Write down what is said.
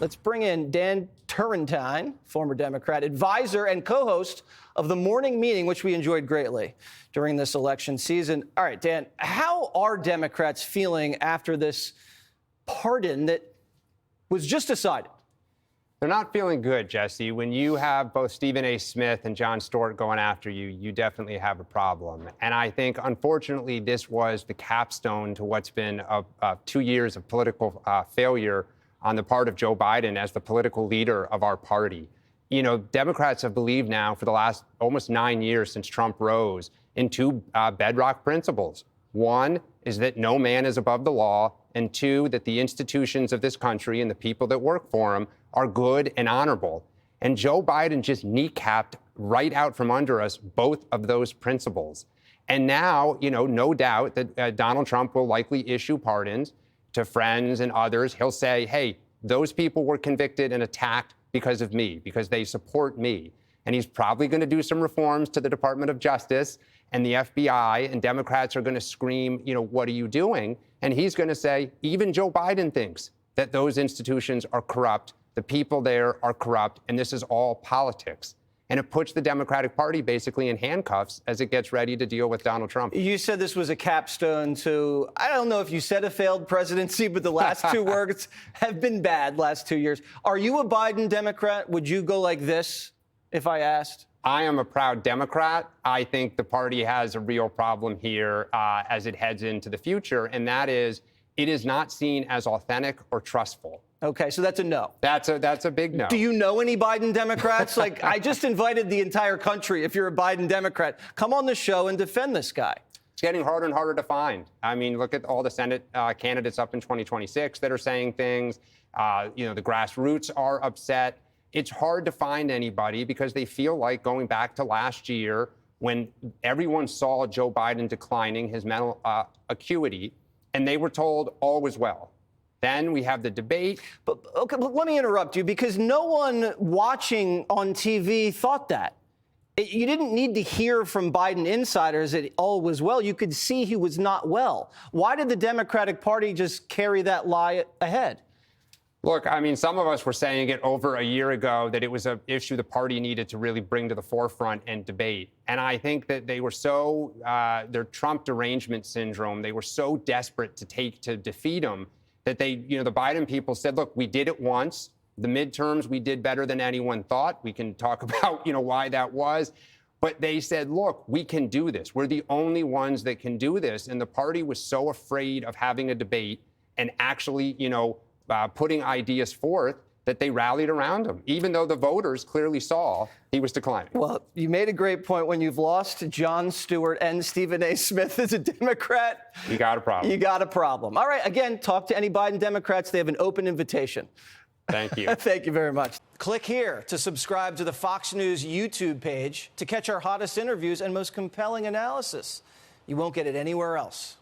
Let's bring in Dan Turrentine, former Democrat, advisor and co-host of the morning meeting, which we enjoyed greatly during this election season. All right, Dan, how are Democrats feeling after this pardon that was just decided? They're not feeling good, Jesse. When you have both Stephen A. Smith and Jon Stewart going after you, you definitely have a problem. And I think, unfortunately, this was the capstone to what's been 2 years of political failure on the part of Joe Biden as the political leader of our party. You know, Democrats have believed now for the last almost 9 years since Trump rose in two bedrock principles. One is that no man is above the law, and two, that the institutions of this country and the people that work for them are good and honorable. And Joe Biden just kneecapped right out from under us both of those principles. And now, you know, no doubt that Donald Trump will likely issue pardons to friends and others. He'll say, hey, those people were convicted and attacked because of me, because they support me. And he's probably going to do some reforms to the Department of Justice and the FBI, and Democrats are going to scream, you know, what are you doing? And he's going to say, even Joe Biden thinks that those institutions are corrupt, the people there are corrupt, and this is all politics. And it puts the Democratic Party basically in handcuffs as it gets ready to deal with Donald Trump. You said this was a capstone to, I don't know if you said a failed presidency, but the last two words have been bad last 2 years. Are you a Biden Democrat? Would you go like this if I asked? I am a proud Democrat. I think the party has a real problem here as it heads into the future, and that is it is not seen as authentic or trustful. Okay, so that's a no. That's a big no. Do you know any Biden Democrats? Like, I just invited the entire country, if you're a Biden Democrat, come on the show and defend this guy. It's getting harder and harder to find. I mean, look at all the Senate candidates up in 2026 that are saying things. You know, the grassroots are upset. It's hard to find anybody because they feel like going back to last year when everyone saw Joe Biden declining his mental acuity, and they were told all was well. Then we have the debate. But let me interrupt you, because no one watching on TV thought that. You didn't need to hear from Biden insiders that all was well. You could see he was not well. Why did the Democratic Party just carry that lie ahead? Look, I mean, some of us were saying it over a year ago that it was an issue the party needed to really bring to the forefront and debate. And I think that they were so, their Trump derangement syndrome, they were so desperate to defeat him that they, you know, the Biden people said, look, we did it once. The midterms, we did better than anyone thought. We can talk about, you know, why that was. But they said, look, we can do this. We're the only ones that can do this. And the party was so afraid of having a debate and actually, you know, putting ideas forth that they rallied around him, even though the voters clearly saw he was declining. Well, you made a great point. When you've lost Jon Stewart and Stephen A. Smith as a Democrat, you got a problem. You got a problem. All right, again, talk to any Biden Democrats. They have an open invitation. Thank you. Thank you very much. Click here to subscribe to the Fox News YouTube page to catch our hottest interviews and most compelling analysis. You won't get it anywhere else.